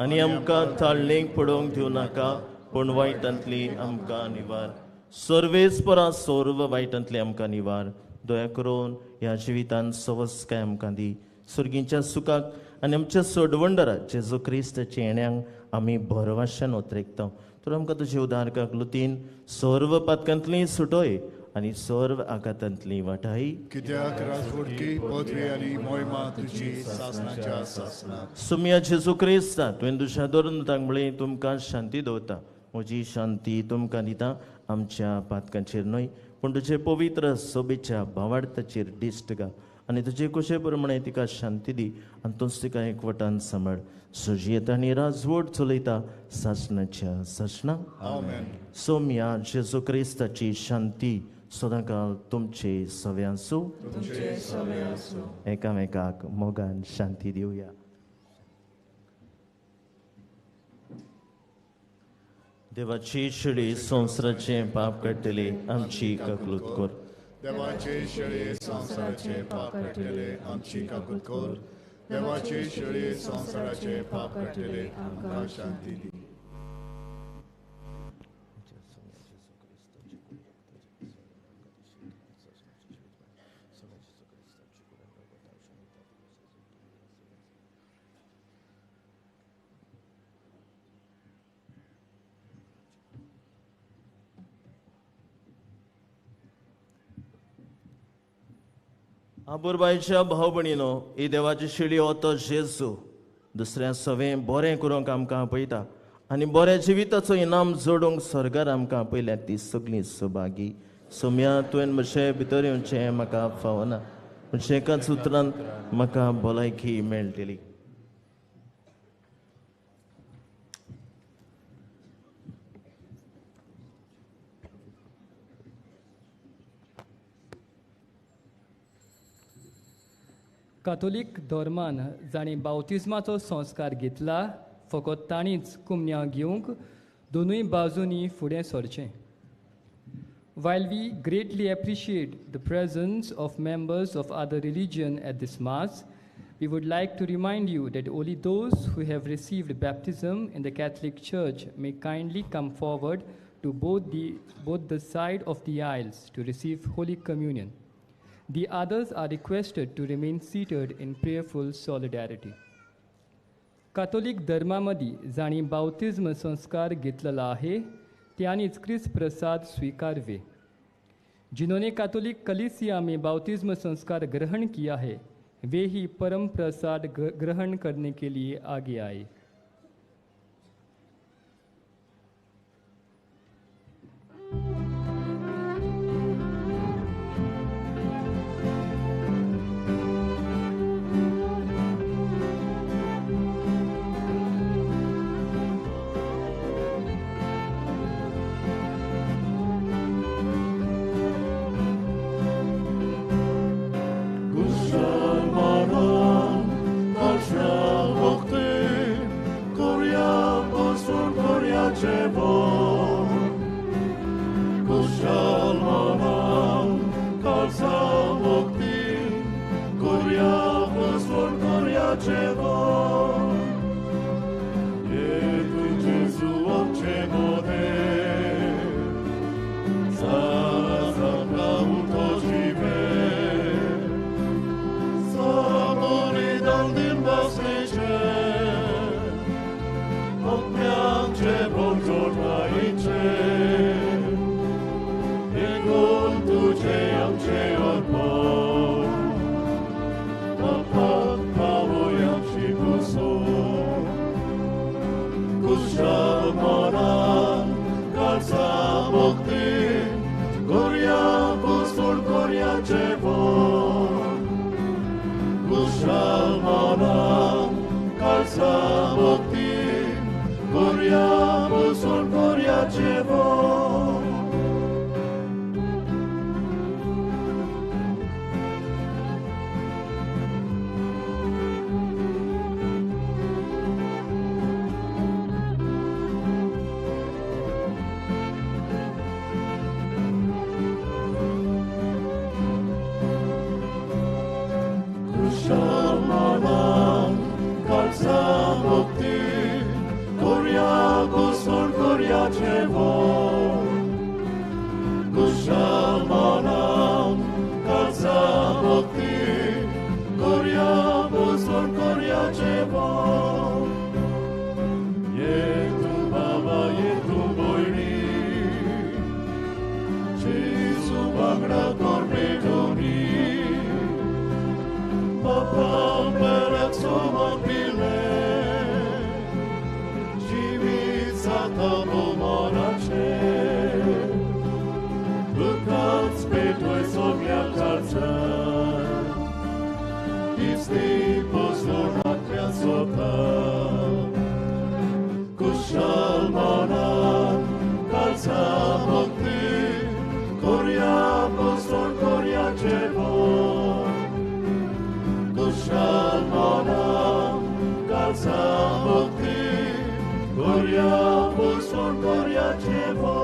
आनी आमकां ताळणेक पडोवंक दिवं नाका, पूण वायटांतली आमकां निवार. सर्वेस्परा सर्व वायटांतली आमकां निवार. दया करून ह्या जिवितांत सवस्काय आमकां दी. सुर्गीच्या सुखाक आनी आमच्या सोडवंडरा जेजू क्रिस्ताच्या येण्याक आमी भरवशान उतरेकता. तर आमकां तुजे उदारकाक लुतीन सर्व पातकांतली सुटोय आनी सर्व आकांतांतली वाटाई कित्याक राजवडकी पदवी आनी मोहिमा तुजी सासणाच्या सासणाक सुम्या जेजू क्रिस्ता तुवें दुशा दवरून तांबळे तुमकां शांती दवरता म्हजी शांती तुमकां दिता आमच्या पातकांचेर न्हय पूण तुजे पवित्र सोबेच्या भावार्थाचेर दिश्ट घाल आनी तुजे कुशे प्रमाणे तिका शांती दी आनी तोच तिका एकवटान सांबाळ सुजियेता आनी राजवट चलयता सासणाच्या सासणा आमेन सोम्या जेजू क्रिस्ताची शांती सदांकाळ तुमचे सव्यांसू एकामेकाक मोगान शांती दिवया. देवाची शिडी संवसाराचे पाप काडटली आमची काकूट कर. देवाचे शेळी संसाराचे पाप काडटले आमची काकूट कर. देवाचे शेळी संसाराचे पाप काडटले आमकां शांती दी. आबुरबाईच्या भाव भणीनो ही देवाची शिडी होतो जेजू दुसऱ्या सवें बरें करूंक आमकां आपयता आनी बऱ्या जिविताचो इनाम जोडूंक स्वर्गार आमकां आपयल्या ती सगळीं सुभागी. सोम्या तुवें म्हजे भितर येवचें म्हाका फावना म्हणजे एकाच उतरान म्हाका भलायकी मेळटली. कातोलीक धर्मान जाणी बावतिजमाचो संस्कार घेतला फकत ताणीच कुमन्यां घेवंक दोनूय बाजूंनी फुडें सरचें. While we greatly appreciate the presence of members of other religion at this Mass, we would like to remind you that only those who have received baptism in the Catholic Church may kindly come forward to both the side of the aisles to receive Holy Communion. The others are requested to remain seated in prayerful solidarity. कातोलिक धर्मामध्ये जाणी बावतिज्म संस्कार घेतलेला आहे त्यांनीच ख्रिस्त प्रसाद स्वीकारवे. जिन्होंने कातोलिक कलीसिया में बावतिज्म संस्कार ग्रहण किया है वे ही परम प्रसाद ग्रहण करने के लिए आगे आए. Jesu tobą moracie. Lukac pytłeś sobie karce i wstyd pozorna krasota. Kuszalmana kalca mokty, koria pozor, koria drzewo. Kuszalmana kalca mokty, koria pozor, koria drzewo.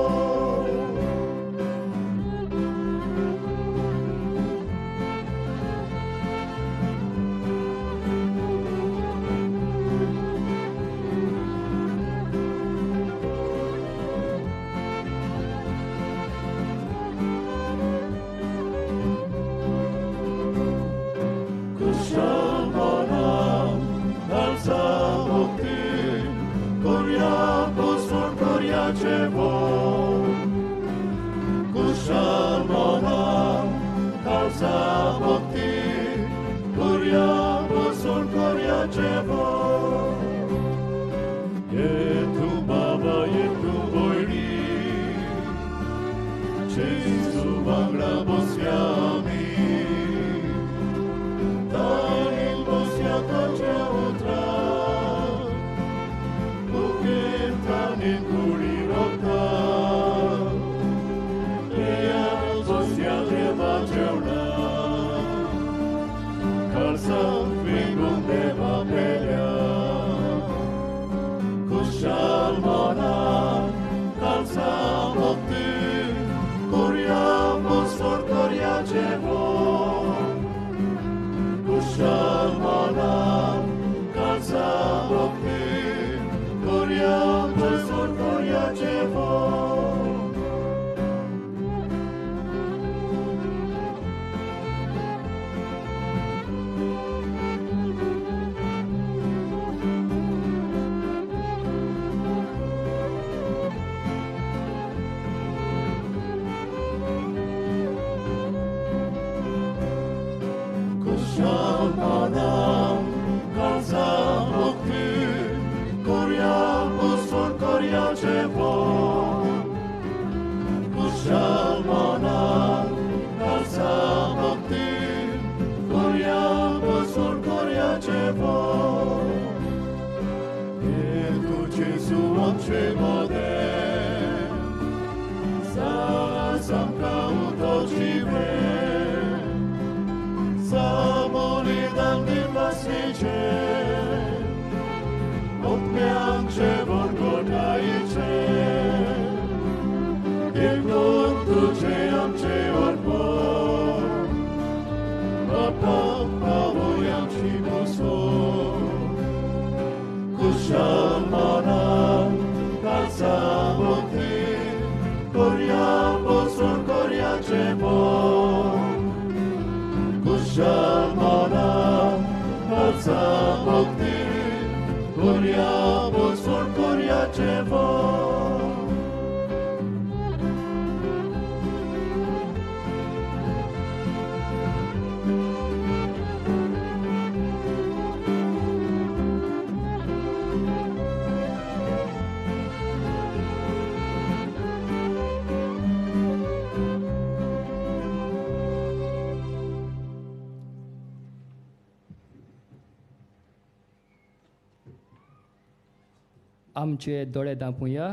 आमचे दोळे धांपूया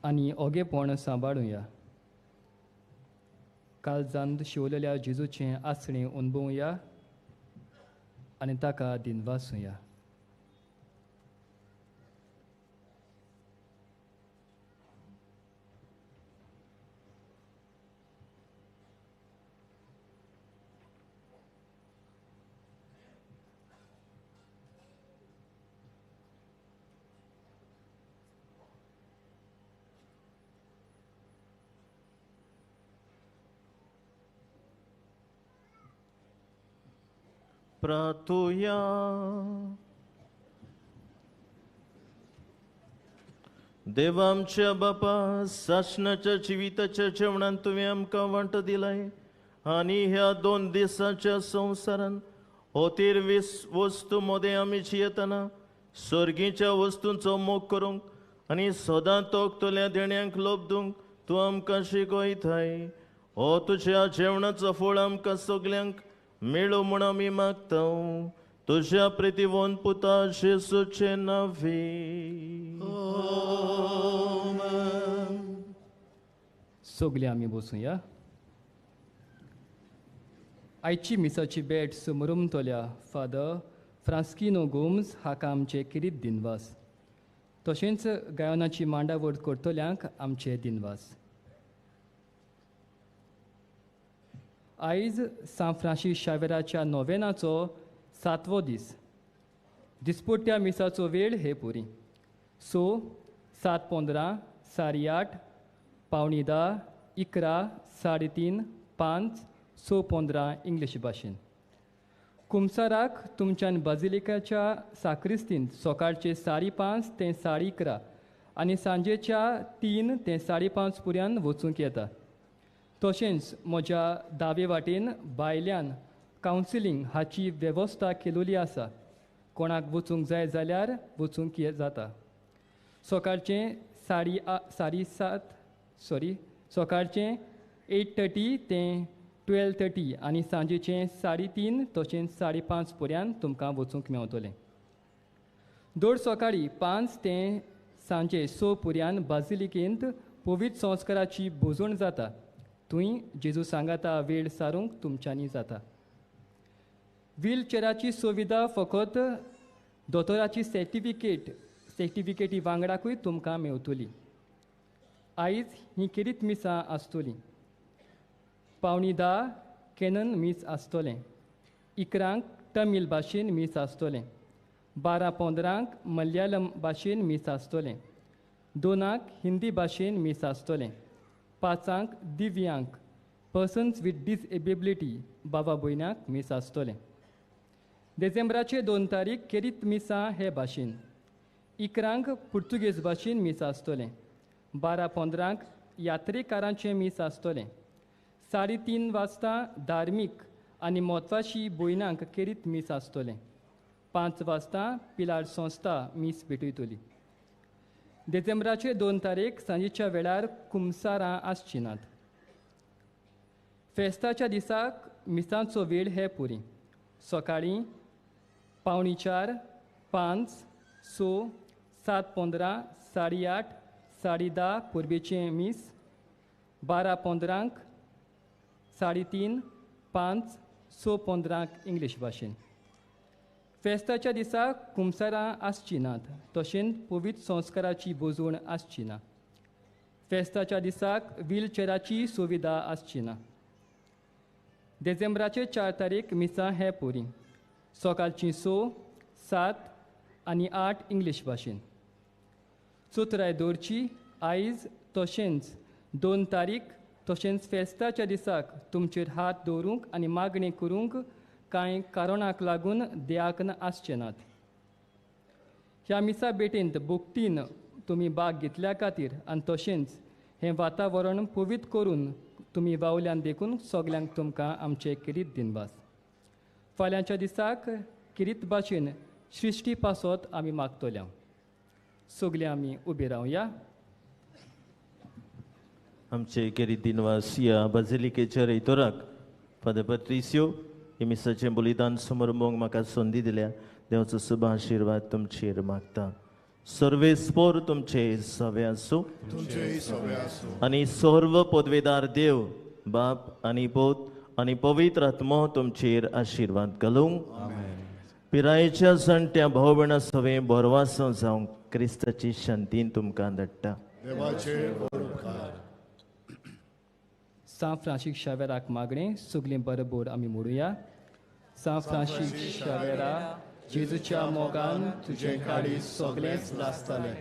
आनी ओगेपण सांबाळुया. काळजांत शिवलेल्या जेजूचें आसणें अणभवुया आनी ताका दिनवासुया. प्रार्थुया. देवा आमच्या बापा, सासणाच्या जिविताच्या जेवणान तुवें आमकां वांटो दिलाय आनी ह्या 2 दिसाच्या संवसारान होतीर वस्तू मोदें आमी जियेतना स्वर्गीच्या वस्तूंचो मोग करूंक आनी सदां तोखतल्या देण्यांक लोबदूंक तूं आमकां शिकयताय. हो तुज्या जेवणाचो फळ आमकां सगल्यांक मेळो म्हूण आमी मागता तुज्या प्रितीवोन पुता जेसूचे नांवे. सगळीं आमी बसूया. आयची मिसाची भेट समरुमतल्या फादर फ्रांस्किनो गोम्स हाका आमचे किरीत दिनवास. तशेंच गायनाची मांडावळ करतल्यांक आमचे दिनवास. आयज सान फ्रांसीस शावेराच्या नोवेनाचो 7वो दीस. दिसपट्ट्या मिसाचो वेळ हे पुरी 6, 7:15, 8:30, 9:45, 11, 3:30, 5, 6:15 इंग्लीश भाशेन. कुमसाराक तुमच्यान बाजिलिकाच्या साक्रिस्तींत सकाळचे 5:30 ते 11:30 आनी सांजेच्या 3 ते 5:30 पर्यंत वचूंक येता. तशेंच म्हज्या दावे वाटेन भायल्यान कावन्सिलींग हाची वेवस्था केलेली आसा. कोणाक वचूंक जाय जाल्यार वचूंक जाता. सकाळचें 8:30 ते 12:30 आनी सांजेचें 3:30 तशेंच 5:30 पर्यंत तुमकां वचूंक मेवतलें. दर सकाळीं 5 ते सांजे 6 पर्यंत बाजिलिकेंत पवित्र संस्काराची भोजवण जाता. थंय जेजू सांगाता वेळ सारूंक तुमच्यांनी जाता. व्हीलचेराची सुविधा फकत दोतोराची सर्टिफिकेटी वांगडाकूय तुमकां मेवतली. आयज ही किरीत मिसां आसतलीं. 9:45 कॅनन मीस आसतलें. 11 तमील भाशेन मीस आसतलें. 12:15 मलयालम भाशेन मीस आसतलें. 2 हिंदी भाशेन मीस आसतलें. 5 दिव्यांग पर्सन्स वीथ डिसेबिलिटी बाबा भयणाक मीस आसतलें. डिसेंबराचे 2 तारीख केरीत मिसां हे भाशेन. 11 पुर्तुगेज भाशेन मीस आसतलें. 12:15 यात्रेकारांचें मीस आसतलें. 3:30 वाजता धार्मीक आनी म्हत्वाची भयणांक केरीत मीस आसतलें. 5 वाजता पिलार संस्था मीस भेटयतली. डिसेंबराचे 2 तारीख सांजेच्या वेळार कुमसारां आसची नात. फेस्ताच्या दिसाक मिसांचो वेळ हे पुरी सकाळीं 4:45, 5, 6, 7:15, 8:30, 10:30 पुर्बेचें मीस. 12:15 3:30, 5, 6:15 इंग्लीश भाशेन. फेस्ताच्या दिसाक कुमसारां आसची नात. तशेंच पवित्र संस्काराची बोजवण आसची ना. फेस्ताच्या दिसाक व्हीलचेराची सुविधा आसची ना. डिसेंबराचे 4 तारीख मिसां हे पुरी सकाळची 6, 7 आनी 8 इंग्लीश भाशेन. चोतराय दवरची आयज तशेंच 2 तारीख तशेंच फेस्ताच्या दिसाक तुमचेर हात दवरूंक आनी मागणी करूंक कांय कारणाक लागून देयाक आसचे नात. ह्या मिसा भेटेंत भुकटीन तुमी भाग घेतल्या खातीर आनी तशेंच हें वातावरण पवित्र करून तुमी वावल्यान देखून सगल्यांक तुमकां आमचे किरीत दिनवास. फाल्यांच्या दिसाक किरीत भाशेन सृश्टी पासत आमी मागतल्या. सगलीं आमी उबे रावया. आमचे किरीत दिनवास या बाजिलिकेच्या रेतोराक फादर पत्रिसियो हे मिसाचें बलिदान समर्पणाक म्हाका संदी दिल्या. देवाचो शुभ आशिर्वाद तुमचेर मागता. सर्वेस्पोर तुमचे सवे आसूं आनी सर्व पदवेदार देव बाप आनी पोत आनी पवित्र आत्मो तुमचेर आशिर्वाद घालूं. पिरायेच्या जाणट्या भाव भयणां सवे बरवासो जावंक क्रिस्ताची शांतीन तुमकां धाडटा. सान फ्रांसीस शावेराक मागणें सगलीं बरोबर आमी म्हणुया. सान फ्रांसीस शावेरा जेजूच्या मोगान तुजें काळीज सगळेंच लासतालें.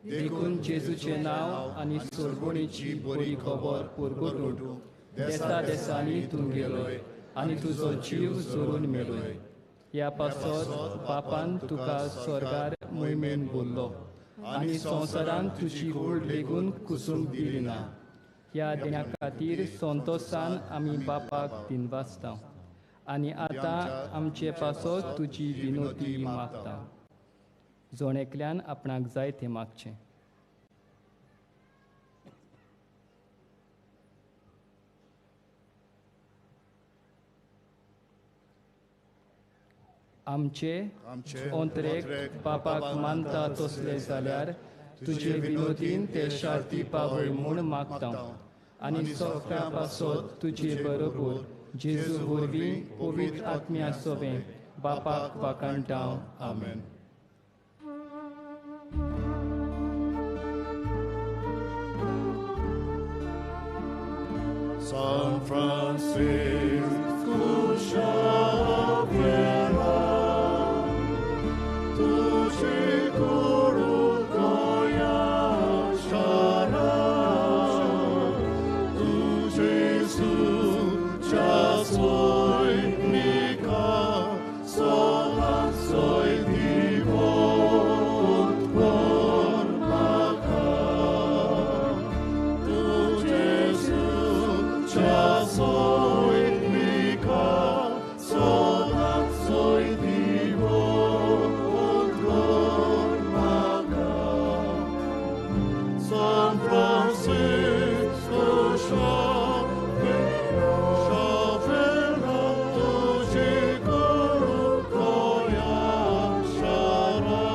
देखून जेजूचें नांव आनी सोडवणेची बरी खबर पुरगटून देसा देसांनी तूं गेलोय आनी तुजो जीव जोरून मेलोय. ह्या पासत बापान तुका स्वर्गार मोहिमेन बोल्लो आनी संवसारान तुजी कूड लेगून कुसूंक दिली ना. ह्या दिना खातीर संतोशान आमी बापाक दिनवासता आनी आतां आमचे पासत तुजी विनोती मागता. जोण एकल्यान आपणाक जाय तें मागचें. आमचे आमचे अंतरेक पापाक मानता तसले जाल्यार तुजे विनोदीन ते शांती पावय म्हूण मागता आनी सगळ्या पासत तुजे बरोबर जेजू वरवीं पवित्र आत्म्या सोबें बापाक वाकाणटा आमेन. San Francisco Xaviera, tuझे गुरु गोया शारा, तुझे सुचा soy nica, sola soy divot por maca, tuझे sucha soy nica, sola soy divot por maca. San Francisco Xaviera, tuझे गुरु गोया शारा,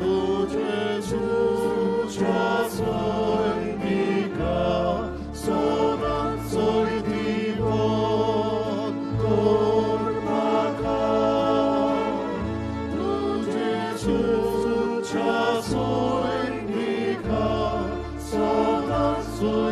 तुझे sucha soy nica, sola soy divot por maca, tuझे sucha soy nica, sola soy